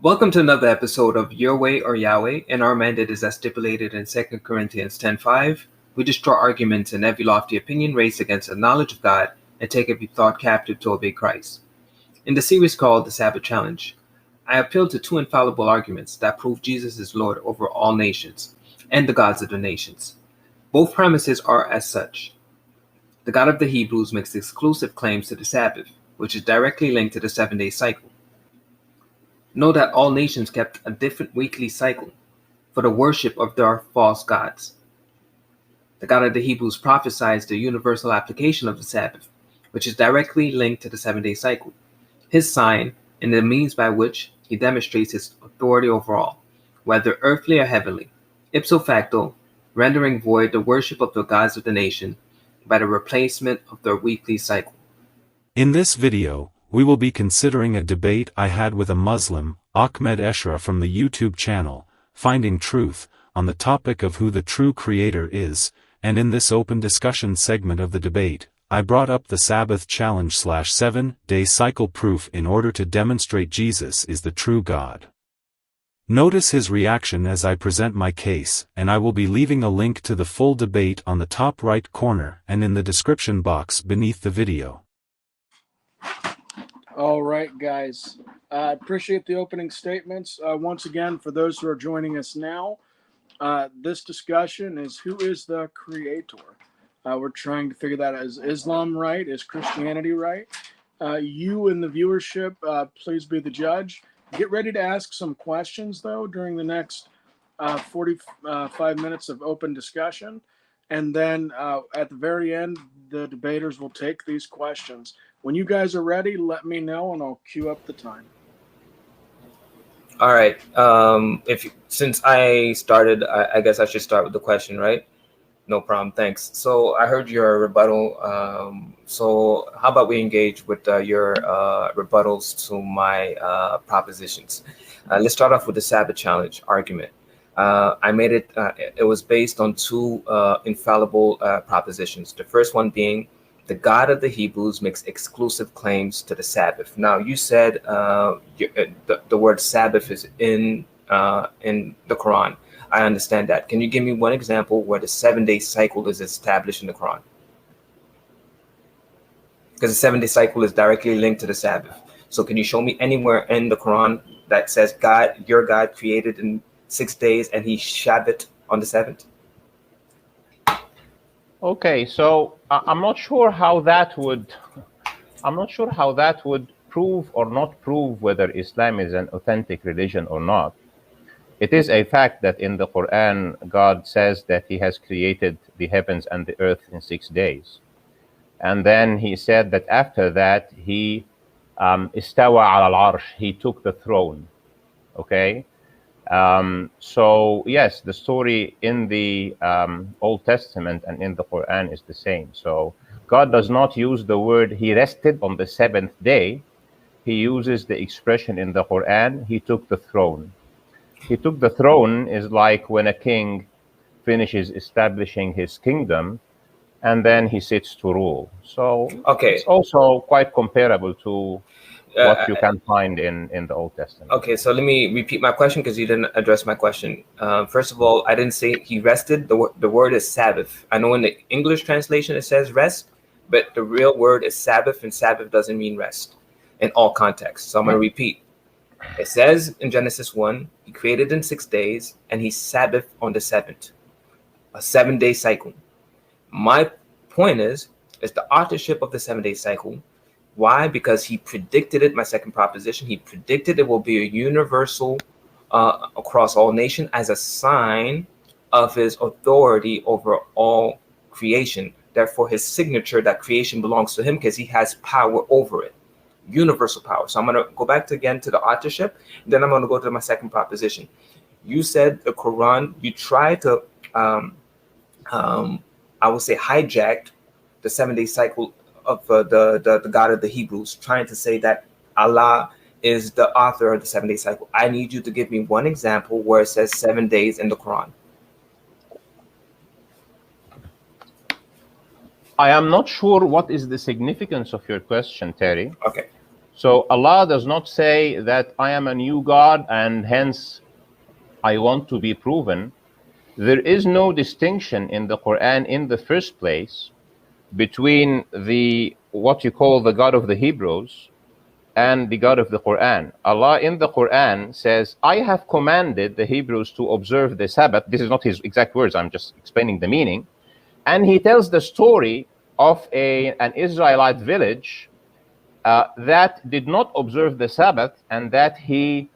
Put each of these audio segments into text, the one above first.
Welcome to another episode of Your Way or Yahweh. In our mandate is as stipulated in 2 Corinthians 10:5. We destroy arguments and every lofty opinion raised against the knowledge of God and take every thought captive to obey Christ. In the series called The Sabbath Challenge, I appeal to two infallible arguments that prove Jesus is Lord over all nations and the gods of the nations. Both premises are as such. The God of the Hebrews makes exclusive claims to the Sabbath, which is directly linked to the 7-day cycle. Know that all nations kept a different weekly cycle for the worship of their false gods. The God of the Hebrews prophesies the universal application of the Sabbath, which is directly linked to the 7-day cycle, his sign, and the means by which he demonstrates his authority over all, whether earthly or heavenly, ipso facto, rendering void the worship of the gods of the nation by the replacement of their weekly cycle. In this video, we will be considering a debate I had with a Muslim, Ahmed Eshrah from the YouTube channel, Finding Truth, on the topic of who the true creator is, and in this open discussion segment of the debate, I brought up the Sabbath challenge / 7-day cycle proof in order to demonstrate Jesus is the true God. Notice his reaction as I present my case, and I will be leaving a link to the full debate on the top right corner and in the description box beneath the video. All right, guys. I appreciate the opening statements. Once again, for those who are joining us now, this discussion is who is the creator? We're trying to figure that out. Is Islam right? Is Christianity right? You in the viewership, please be the judge. Get ready to ask some questions, though, during the next 45 minutes of open discussion. And then at the very end, the debaters will take these questions. When you guys are ready, let me know, and I'll queue up the time. All right. Since I started, I guess I should start with the question, right? No problem. Thanks. So I heard your rebuttal. So how about we engage with your rebuttals to my propositions? Let's start off with the Sabbath challenge argument. I made it. It was based on two infallible propositions. The first one being the God of the Hebrews makes exclusive claims to the Sabbath. Now, you said the word Sabbath is in the Quran. I understand that. Can you give me one example where the 7-day cycle is established in the Quran? Because the 7-day cycle is directly linked to the Sabbath. So can you show me anywhere in the Quran that says God, your God, created in 6 days and he Shabbat on the 7th? Okay, so I'm not sure how that would prove or not prove whether Islam is an authentic religion or not. It is a fact that in the Quran, God says that he has created the heavens and the earth in 6 days. And then he said that after that, he istawa al-arsh, he took the throne, okay? So yes, the story in the Old Testament and in the Quran is the same. So God does not use the word he rested on the 7th day. He uses the expression in the Quran, he took the throne. He took the throne is like when a king finishes establishing his kingdom and then he sits to rule. So okay, it's also quite comparable to what you can find in the Old Testament. Okay, so let me repeat my question because you didn't address my question. First of all, I didn't say he rested. The word is Sabbath. I know in the English translation it says rest, but the real word is Sabbath, and Sabbath doesn't mean rest in all contexts. So I'm going to repeat. It says in Genesis 1, he created in 6 days, and he Sabbath on the 7th, a 7-day cycle. My point is the authorship of the 7-day cycle. Why? Because he predicted it, my second proposition, he predicted it will be a universal across all nations as a sign of his authority over all creation. Therefore, his signature that creation belongs to him because he has power over it, universal power. So I'm going to go back again to the authorship, and then I'm going to go to my second proposition. You said the Quran, you tried to, I would say, hijacked the 7-day cycle of the God of the Hebrews, trying to say that Allah is the author of the 7-day cycle. I need you to give me one example where it says 7 days in the Quran. I am not sure what is the significance of your question, Terry. Okay. So Allah does not say that I am a new God and hence I want to be proven. There is no distinction in the Quran in the first place between the what you call the God of the Hebrews and the God of the Quran. Allah in the Quran says, I have commanded the Hebrews to observe the Sabbath. This is not his exact words, I'm just explaining the meaning. And he tells the story of an Israelite village that did not observe the Sabbath, and that he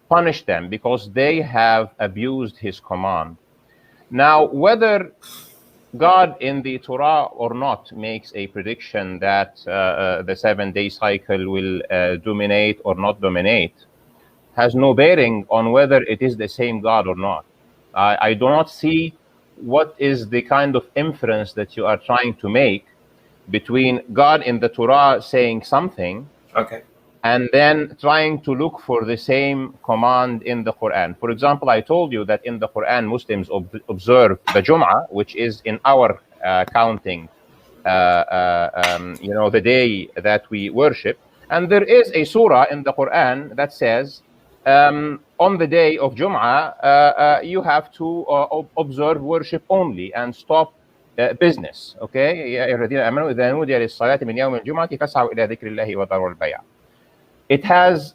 punished them because they have abused his command. Now, whether God in the Torah or not makes a prediction that the 7-day cycle will dominate or not dominate has no bearing on whether it is the same God or not. I do not see what is the kind of inference that you are trying to make between God in the Torah saying something, Okay. and then trying to look for the same command in the Quran. For example, I told you that in the Quran, Muslims observe the Jum'ah, which is in our counting, the day that we worship. And there is a surah in the Quran that says, on the day of Jum'ah, you have to observe worship only and stop business. Okay? يا أيها الذين آمنوا إذا نودي للصلاة من يوم الجمعة فاسعوا إلى ذكر الله وذروا البيع. It has,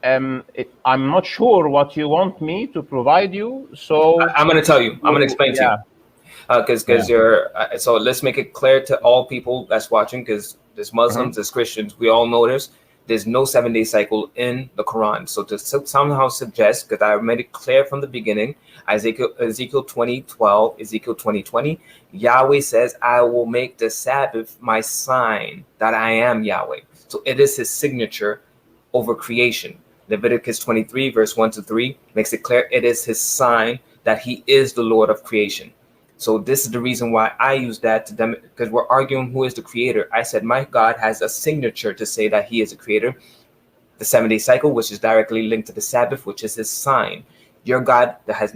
I'm not sure what you want me to provide you, so I'm going to tell you. I'm going to explain to you. Because you're, so let's make it clear to all people that's watching, because there's Muslims, there's Christians, we all know there's no 7-day cycle in the Quran. So to somehow suggest, because I made it clear from the beginning, Ezekiel 20:12, Ezekiel 20:20, Yahweh says, I will make the Sabbath my sign that I am Yahweh. So it is his signature over creation. Leviticus 23, verse 1-3 makes it clear it is his sign that he is the Lord of creation. So this is the reason why I use that to them, because we're arguing who is the creator. I said my God has a signature to say that he is a creator. The 7-day cycle, which is directly linked to the Sabbath, which is his sign. Your God that has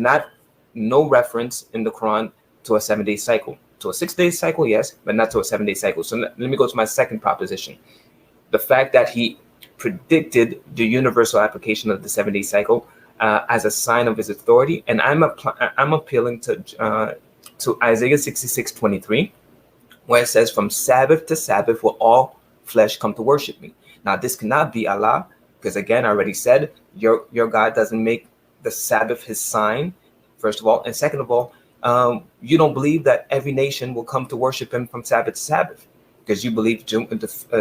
no reference in the Quran to a 7-day cycle. To a 6-day cycle, yes, but not to a 7-day cycle. So let me go to my second proposition. The fact that he predicted the universal application of the 7-day cycle as a sign of his authority, and I'm appealing to Isaiah 66:23, where it says, "From Sabbath to Sabbath will all flesh come to worship me." Now, this cannot be Allah, because again, I already said your God doesn't make the Sabbath his sign. First of all, and second of all, you don't believe that every nation will come to worship him from Sabbath to Sabbath, because you believe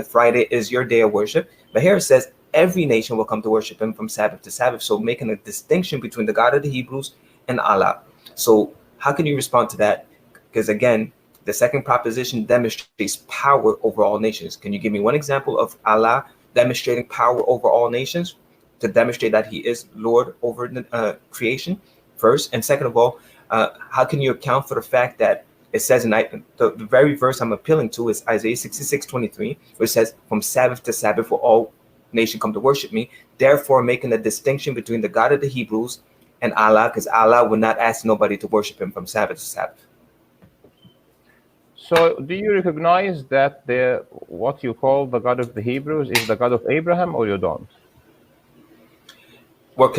Friday is your day of worship. But here it says every nation will come to worship him from Sabbath to Sabbath. So making a distinction between the God of the Hebrews and Allah. So how can you respond to that? Because again, the second proposition demonstrates power over all nations. Can you give me one example of Allah demonstrating power over all nations to demonstrate that he is Lord over creation first? And second of all, how can you account for the fact that it says in the very verse I'm appealing to is Isaiah 66:23, which says, "From Sabbath to Sabbath will all nation come to worship me," therefore making a distinction between the God of the Hebrews and Allah, because Allah would not ask nobody to worship him from Sabbath to Sabbath. So do you recognize that what you call the God of the Hebrews is the God of Abraham, or you don't? We're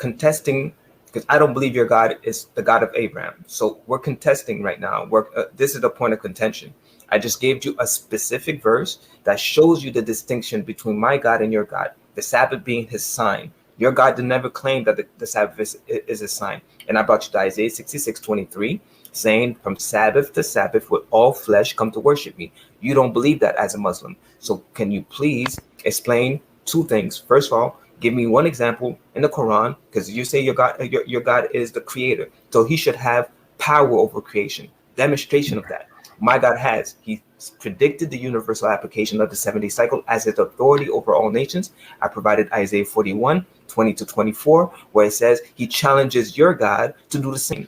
contesting, because I don't believe your God is the God of Abraham. So we're contesting right now. This is the point of contention. I just gave you a specific verse that shows you the distinction between my God and your God, the Sabbath being his sign. Your God did never claim that the Sabbath is a sign. And I brought you to Isaiah 66:23, saying, "From Sabbath to Sabbath will all flesh come to worship me." You don't believe that as a Muslim. So can you please explain two things? First of all, give me one example in the Quran, because you say your God is the creator. So he should have power over creation. Demonstration of that. My God has. He predicted the universal application of the 7-day cycle as his authority over all nations. I provided Isaiah 41:20-24, where it says he challenges your God to do the same.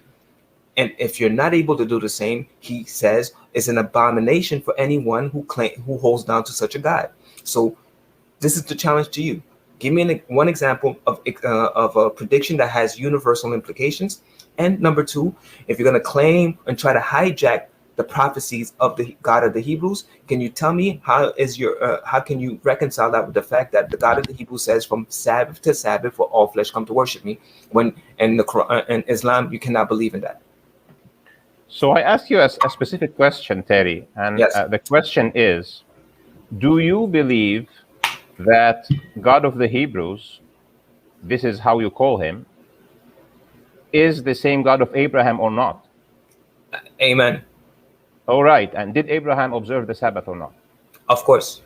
And if you're not able to do the same, he says it's an abomination for anyone who holds down to such a God. So this is the challenge to you. Give me one example of a prediction that has universal implications. And number two, if you're going to claim and try to hijack the prophecies of the God of the Hebrews. Can you tell me how can you reconcile that with the fact that the God of the Hebrews says from Sabbath to Sabbath for all flesh come to worship me, when in the Quran and Islam you cannot believe in that? So I ask you a specific question, Terry, and Yes. the question is, do you believe that God of the Hebrews, this is how you call him, is the same God of Abraham or not? Amen. All right. And did Abraham observe the Sabbath or not? Of course.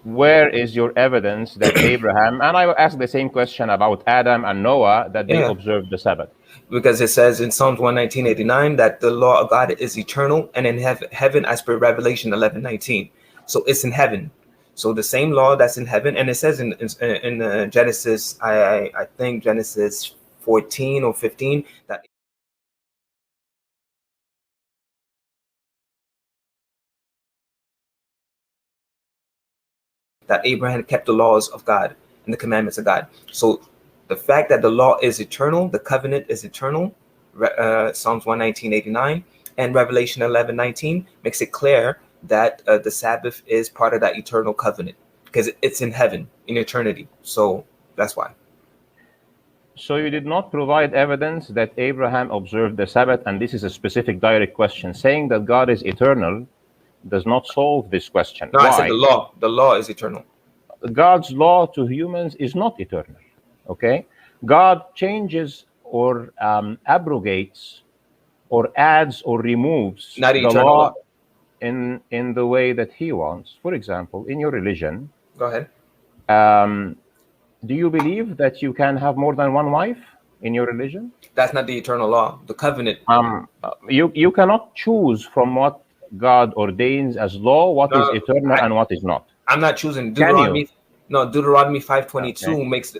Where is your evidence that Abraham, and I will ask the same question about Adam and Noah, that they observed the Sabbath? Because it says in Psalms 119:89 that the law of God is eternal, and in heaven, as per Revelation 11:19. So it's in heaven. So the same law that's in heaven, and it says in Genesis, I think Genesis 14 or 15, that Abraham kept the laws of God and the commandments of God. So the fact that the law is eternal, the covenant is eternal, Psalms 119:89 and Revelation 11:19 makes it clear that the Sabbath is part of that eternal covenant, because it's in heaven, in eternity. So that's why. So you did not provide evidence that Abraham observed the Sabbath, and this is a specific direct question. Saying that God is eternal does not solve this question. No, Why? I said the law is eternal. God's law to humans is not eternal. Okay, God changes or abrogates or adds or removes Not the eternal law law. in the way that he wants. For example, in your religion, Go ahead. Do you believe that you can have more than one wife in your religion? That's not the eternal law. The covenant. You cannot choose from what God ordains as law what is eternal and what is not. I'm not choosing. Deuteronomy. No, Deuteronomy 5:22 Okay. makes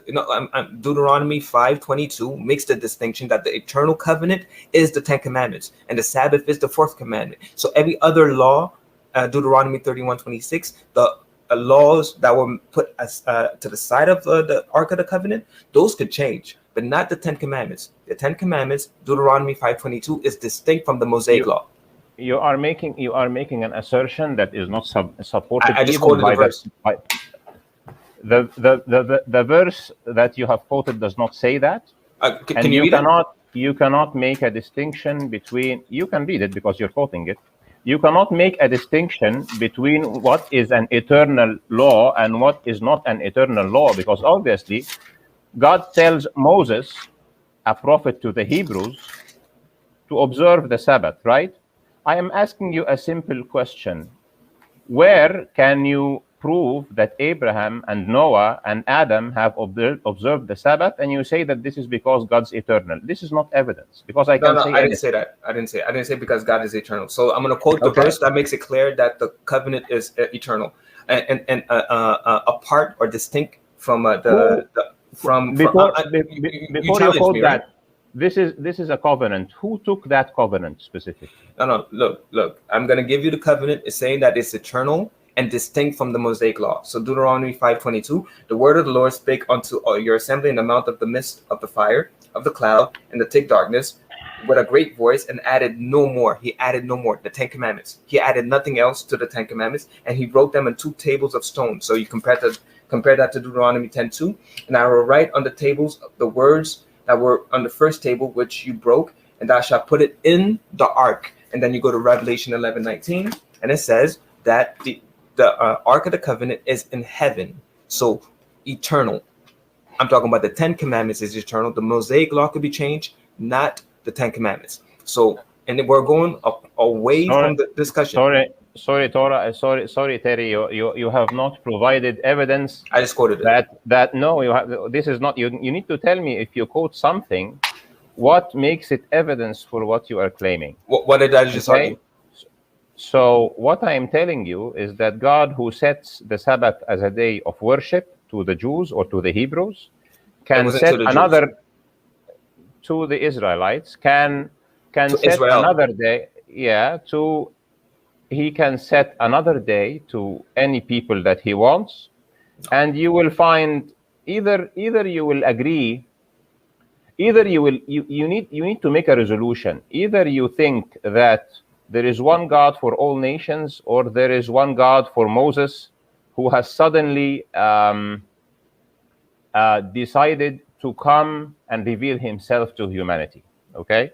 Deuteronomy 5:22 makes the distinction that the eternal covenant is the 10 commandments and the Sabbath is the fourth commandment. So every other law, Deuteronomy 31:26, the laws that were put to the side of the Ark of the Covenant, those could change, but not the 10 commandments. The 10 commandments, Deuteronomy 5:22, is distinct from the Mosaic law. You are making an assertion that is not supported. I just quoted the verse. The verse that you have quoted does not say that. Can you read it? You cannot make a distinction between. You can read it because you're quoting it. You cannot make a distinction between what is an eternal law and what is not an eternal law, because obviously God tells Moses, a prophet to the Hebrews, to observe the Sabbath, right? I am asking you a simple question. Where can you prove that Abraham and Noah and Adam have observed the Sabbath, and you say that this is because God's eternal? This is not evidence, because I can say I didn't say that. I didn't say because God is eternal. So I'm going to quote the verse that makes it clear that the covenant is eternal and apart or distinct from before you quote that. This is a covenant. Who took that covenant specifically? No. Look. I'm going to give you the covenant. It's saying that it's eternal and distinct from the Mosaic law. So Deuteronomy 5:22, the word of the Lord spake unto your assembly in the mount of the mist of the fire, of the cloud, and the thick darkness, with a great voice, and added no more. He added no more. The 10 commandments. He added nothing else to the 10 commandments, and he wrote them on 2 tables of stone. So you compare that to Deuteronomy 10:2. And I will write on the tables the words that were on the first table, which you broke, and thou shalt put it in the ark. And then you go to Revelation 11:19, and it says that the Ark of the Covenant is in heaven, so eternal. I'm talking about the 10 commandments is eternal. The Mosaic law could be changed, not the 10 commandments. So, and we're going away from the discussion. Sorry, Terry. You have not provided evidence. I just quoted it. That no, you have. This is not. You need to tell me, if you quote something, what makes it evidence for what you are claiming. What did I just argue? So what I am telling you is that God, who sets the Sabbath as a day of worship to the Jews or to the Hebrews, can set another to the Israelites, can set Israel. another day. Yeah, he can set another day to any people that he wants, and you will find either you will agree, either you need to make a resolution. Either you think that there is one God for all nations, or there is one God for Moses, who has suddenly decided to come and reveal himself to humanity. Okay?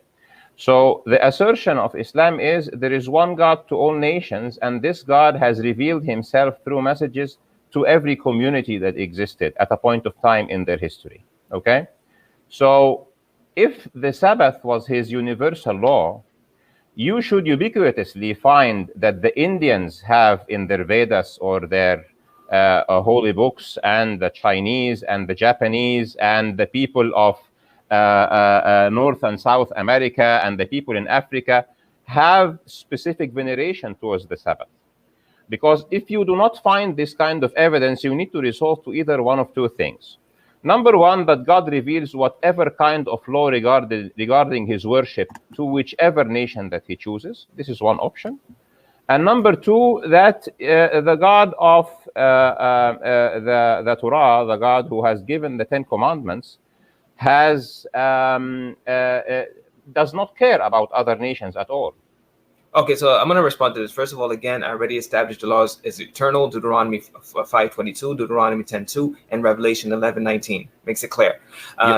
So the assertion of Islam is there is one God to all nations, and this God has revealed himself through messages to every community that existed at a point of time in their history. Okay? So if the Sabbath was his universal law, you should ubiquitously find that the Indians have in their Vedas or their holy books, and the Chinese and the Japanese and the people of North and South America and the people in Africa have specific veneration towards the Sabbath. Because if you do not find this kind of evidence, you need to resort to either one of two things. Number one, that God reveals whatever kind of law regarding his worship to whichever nation that he chooses. This is one option. And number two, that the God of the Torah, the God who has given the Ten Commandments, does not care about other nations at all. Okay, so I'm going to respond to this. First of all, again, I already established the laws is eternal, Deuteronomy 5:22, Deuteronomy 10:2, and Revelation 11:19. Makes it clear.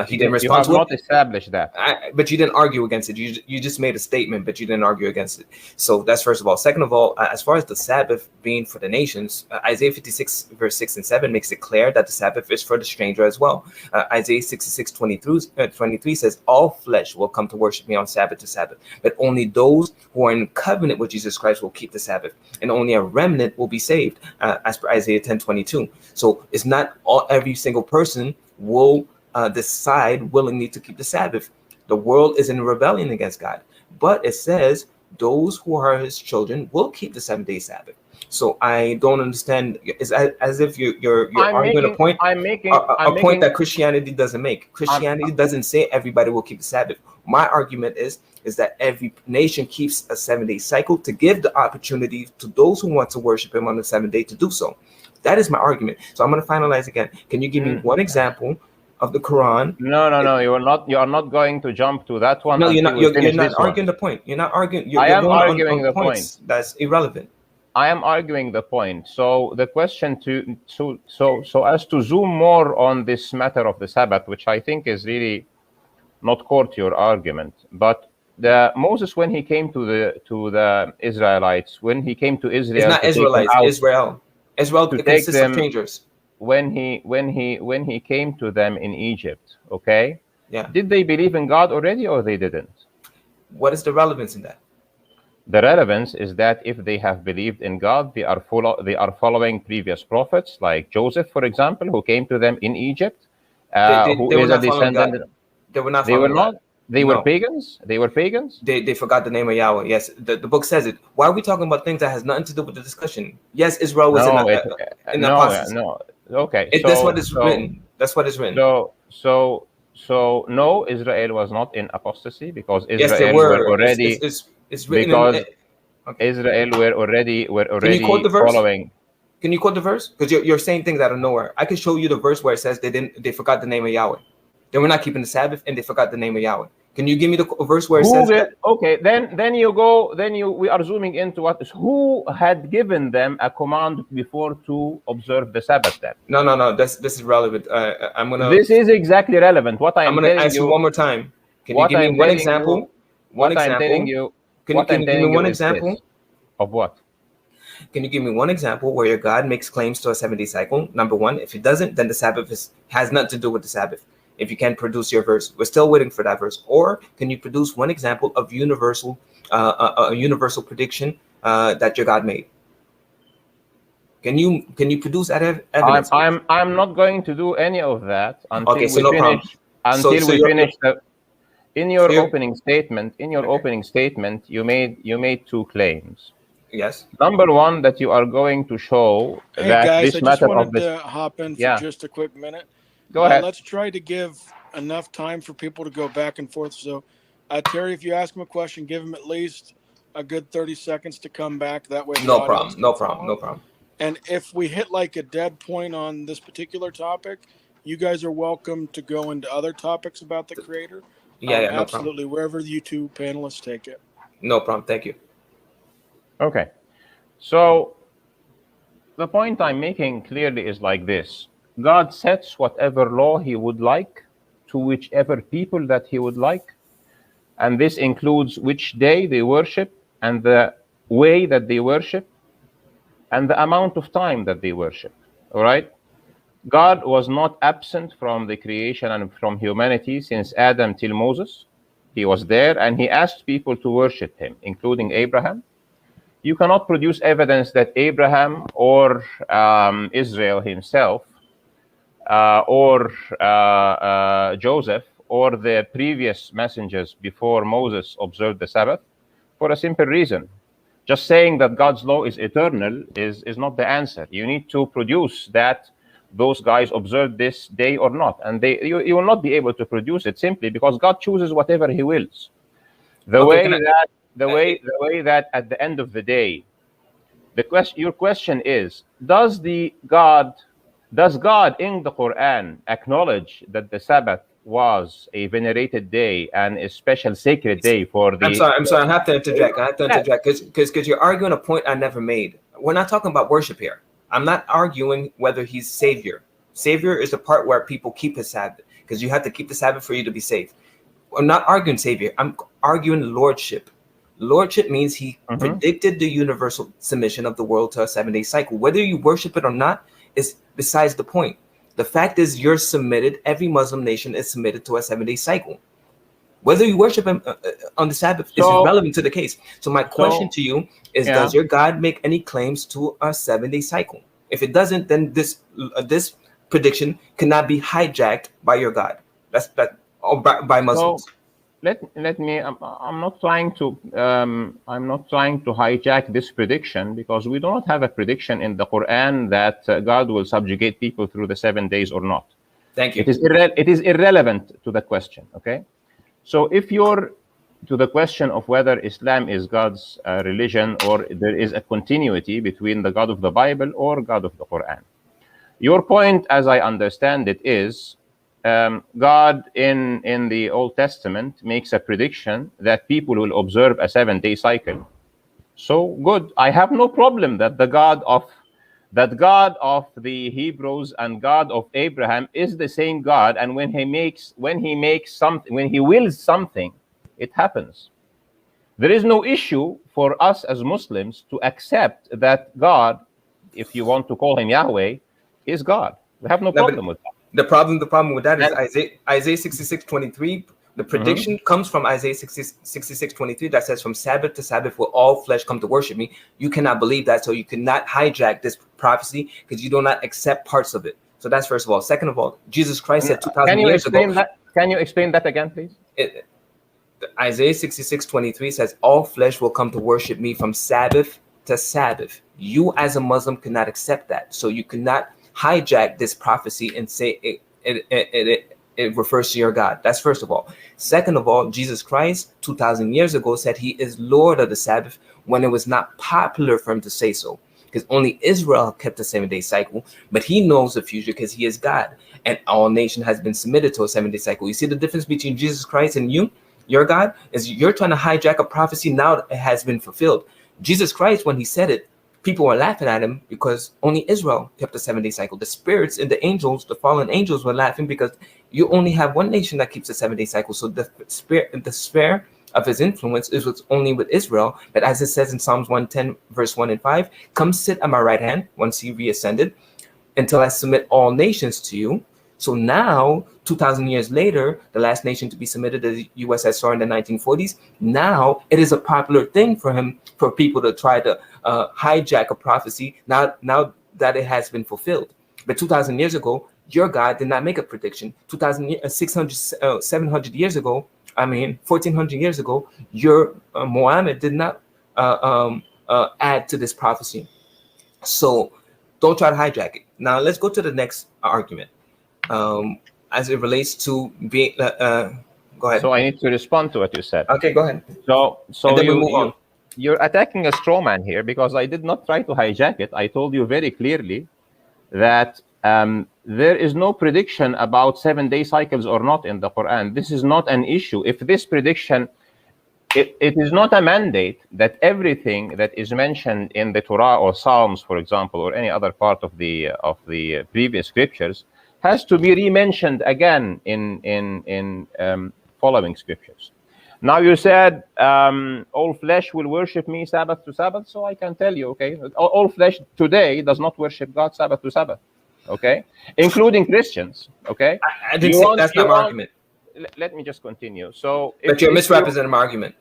He didn't respond to it. You have not established that. But you didn't argue against it. You just made a statement, but you didn't argue against it. So that's first of all. Second of all, as far as the Sabbath being for the nations, Isaiah 56, verse 6 and 7 makes it clear that the Sabbath is for the stranger as well. Isaiah 66:23 says, all flesh will come to worship me on Sabbath to Sabbath, but only those who are in covenant with Jesus Christ will keep the Sabbath, and only a remnant will be saved, as per Isaiah 10:22. So it's not every single person will decide willingly to keep the Sabbath. The world is in rebellion against God, but it says those who are his children will keep the 7-day Sabbath. So I don't understand. It's as if you're arguing a point. I'm making a point that Christianity doesn't make. Christianity doesn't say everybody will keep the Sabbath. My argument is that every nation keeps a 7-day cycle to give the opportunity to those who want to worship him on the 7th day to do so. That is my argument. So I'm going to finalize again. Can you give me one example of the Quran? No. You are not going to jump to that one. No, you're not. You're not arguing the point. You're not arguing. I am arguing the point. That's irrelevant. I am arguing the point. So the question so as to zoom more on this matter of the Sabbath, which I think is really not core to your argument, but Moses, when he came to the Israelites, when he came to Israel, it's not Israelites, Israel consists of strangers. When he came to them in Egypt, okay? Yeah. Did they believe in God already, or they didn't? What is the relevance in that? The relevance is that if they have believed in God, they are following previous prophets, like Joseph, for example, who came to them in Egypt, who is a descendant. They were not. They were not. They were pagans. They were pagans. They forgot the name of Yahweh. Yes, the book says it. Why are we talking about things that has nothing to do with the discussion? Yes, Israel was in apostasy. No. Okay. That's what is written. That's what is written. So no, Israel was not in apostasy, because Israel yes, they were already. It's written because Israel were already following. Can you quote the verse? Because you're saying things out of nowhere. I can show you the verse where it says they forgot the name of Yahweh. They were not keeping the Sabbath and they forgot the name of Yahweh. Can you give me the verse where it says that? Okay, then we are zooming into who had given them a command before to observe the Sabbath then? No. This is relevant. This is exactly relevant. I'm gonna ask you one more time. Can you give me one example? Can you give me one example of what? Can you give me one example where your God makes claims to a 7-day cycle? Number one. If he doesn't, then the Sabbath has nothing to do with the Sabbath. If you can't produce your verse, we're still waiting for that verse. Or can you produce one example of a universal prediction that your God made? Can you produce that evidence? I'm not going to do any of that until we finish. In your opening statement, you made two claims. Yes. Number one, that you are going to show that guys, this matter of this. I just wanted to hop in for just a quick minute. Go ahead. Let's try to give enough time for people to go back and forth. So, Terry, if you ask him a question, give him at least a good 30 seconds to come back. That way, no problem. And if we hit like a dead point on this particular topic, you guys are welcome to go into other topics about the Creator. No absolutely. problem. Wherever you two panelists take it. No problem. Thank you. Okay. So the point I'm making clearly is like this. God sets whatever law he would like to whichever people that he would like. And this includes which day they worship and the way that they worship and the amount of time that they worship. All right? God was not absent from the creation and from humanity since Adam till Moses. He was there and he asked people to worship him, including Abraham. You cannot produce evidence that Abraham or Israel himself or Joseph or the previous messengers before Moses observed the Sabbath for a simple reason. Just saying that God's law is eternal is not the answer. You need to produce that those guys observed this day or not. And you will not be able to produce it simply because God chooses whatever he wills. The way that at the end of the day, your question is, does God in the Quran acknowledge that the Sabbath was a venerated day and a special sacred day for the... I'm sorry. I have to interject because you're arguing a point I never made. We're not talking about worship here. I'm not arguing whether he's Savior. Savior is the part where people keep his Sabbath because you have to keep the Sabbath for you to be saved. I'm not arguing Savior. I'm arguing Lordship. Lordship means he predicted the universal submission of the world to a 7-day cycle. Whether you worship it or not is besides the point. The fact is you're submitted. Every Muslim nation is submitted to a 7-day cycle. Whether you worship him on the Sabbath is irrelevant to the case. So my question to you is, does your God make any claims to a 7-day cycle? If it doesn't, then this prediction cannot be hijacked by your God. That's by Muslims. So let me. I'm not trying to hijack this prediction because we do not have a prediction in the Quran that God will subjugate people through the 7 days or not. Thank you. It is irrelevant to the question. Okay. So if you're to the question of whether Islam is God's religion or there is a continuity between the God of the Bible or God of the Quran, your point, as I understand it, is God in the Old Testament makes a prediction that people will observe a 7-day cycle. So good. I have no problem that the God of the Hebrews and God of Abraham is the same God, and when he wills something, it happens. There is no issue for us as Muslims to accept that God, if you want to call him Yahweh, is God. We have no problem with that. The problem with that is Isaiah 66:23. The prediction comes from Isaiah 66:23 that says, "From Sabbath to Sabbath will all flesh come to worship me." You cannot believe that, so you cannot hijack this prophecy because you do not accept parts of it. So that's first of all. Second of all, Jesus Christ said 2,000 years ago. Can you explain that again, please? Isaiah 66:23 says, "All flesh will come to worship me from Sabbath to Sabbath." You as a Muslim cannot accept that, so you cannot hijack this prophecy and say it refers to your God. That's first of all. Second of all, Jesus Christ 2,000 years ago said he is Lord of the Sabbath when it was not popular for him to say so, because only Israel kept the 7-day cycle, but he knows the future because he is God, and all nation has been submitted to a 7-day cycle. You see the difference between Jesus Christ and you, your God, is you're trying to hijack a prophecy now that it has been fulfilled. Jesus Christ, when he said it, people were laughing at him because only Israel kept the 7-day cycle. The spirits and the angels, the fallen angels, were laughing because you only have one nation that keeps a 7-day cycle. So the sphere of his influence is what's only with Israel. But as it says in Psalms 110, verse 1 and 5, "Come sit at my right hand," once he reascended, "until I submit all nations to you." So now, 2,000 years later, the last nation to be submitted to the USSR in the 1940s, now it is a popular thing for people to try to hijack a prophecy now that it has been fulfilled. But 2,000 years ago, your God did not make a prediction. 700 years ago, 1,400 years ago, your Muhammad did not add to this prophecy. So don't try to hijack it. Now let's go to the next argument. As it relates to being, go ahead. So I need to respond to what you said. Okay, go ahead. So and then we move on. You're attacking a straw man here because I did not try to hijack it. I told you very clearly that there is no prediction about 7-day cycles or not in the Quran. This is not an issue. If this prediction, it is not a mandate that everything that is mentioned in the Torah or Psalms, for example, or any other part of the previous scriptures has to be re-mentioned again in following scriptures. Now you said all flesh will worship me Sabbath to Sabbath, so I can tell you, okay, all flesh today does not worship God Sabbath to Sabbath, okay, including Christians, okay. I didn't say that's not my argument. Let me just continue. So, but you're misrepresenting my argument.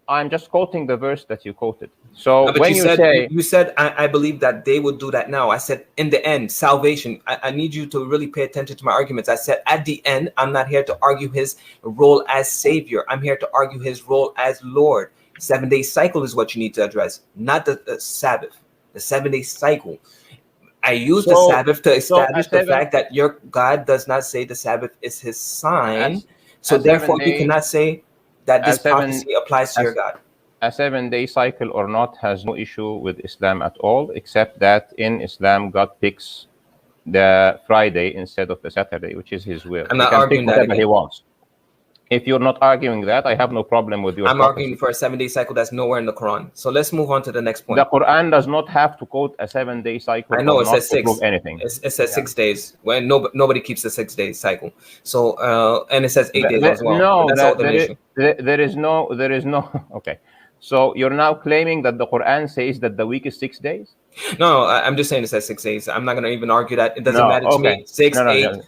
I'm just quoting the verse that you quoted. So no, but when you said I believe that they would do that now. I said in the end, salvation. I need you to really pay attention to my arguments. I said at the end, I'm not here to argue his role as Savior. I'm here to argue his role as Lord. 7-day cycle is what you need to address, not the Sabbath. The 7-day cycle. I use the Sabbath to establish the fact that your God does not say the Sabbath is his sign. So therefore, you cannot say that this prophecy applies to your God. A 7-day cycle or not has no issue with Islam at all, except that in Islam, God picks the Friday instead of the Saturday, which is his will. I'm not arguing that he wants. If you're not arguing that, I have no problem with your I'm arguing for a 7-day cycle that's nowhere in the Quran. So let's move on to the next point. The Quran does not have to quote a 7-day cycle. I know it says 6. Anything. It says 6 days. When nobody keeps a 6-day cycle. So and it says 8 days as well. No, that's there is no. Okay. So you're now claiming that the Quran says that the week is 6 days? No, I'm just saying it says 6 days. I'm not going to even argue that. It doesn't matter to me. 6, 8,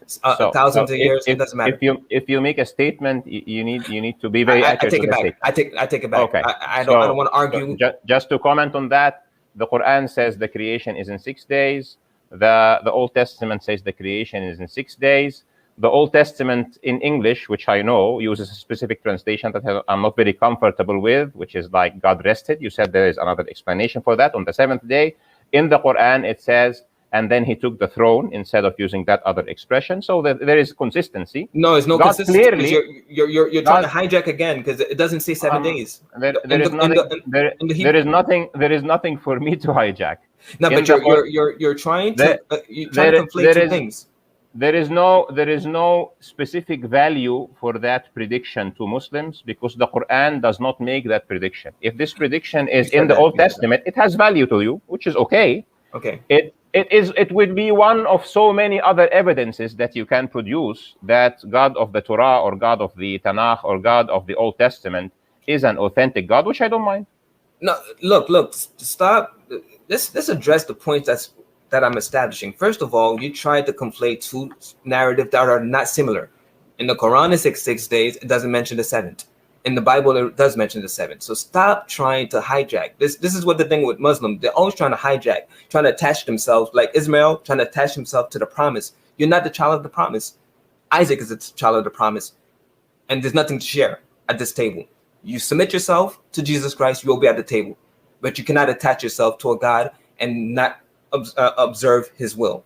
thousands of years. It doesn't matter. If you make a statement, you need to be very accurate. I take it back. I take it back. Okay. I don't want to argue. Just to comment on that, the Quran says the creation is in 6 days. The Old Testament says the creation is in 6 days. The Old Testament in English, which I know, uses a specific translation that I'm not very comfortable with, which is like God rested. You said there is another explanation for that on the 7th day. In the Quran, it says, and then he took the throne instead of using that other expression. So there is consistency. No, it's no consistency. Clearly, you're trying to hijack again because it doesn't say 7 days. There is nothing for me to hijack. No, but you're trying to conflate two things. There is no specific value for that prediction to Muslims because the Quran does not make that prediction. If this prediction is in the Old Testament, it has value to you, which is okay. Okay. It would be one of so many other evidences that you can produce that God of the Torah or God of the Tanakh or God of the Old Testament is an authentic God, which I don't mind. No, look, stop. Let's address the point that I'm establishing. First of all, you tried to conflate two narratives that are not similar. In the Quran, it says 6 days. It doesn't mention the 7th. In the Bible, it does mention the 7th. So stop trying to hijack. This is what the thing with Muslims. They're always trying to hijack, trying to attach themselves, like Ismail, trying to attach himself to the promise. You're not the child of the promise. Isaac is the child of the promise. And there's nothing to share at this table. You submit yourself to Jesus Christ, you will be at the table. But you cannot attach yourself to a God and not observe his will.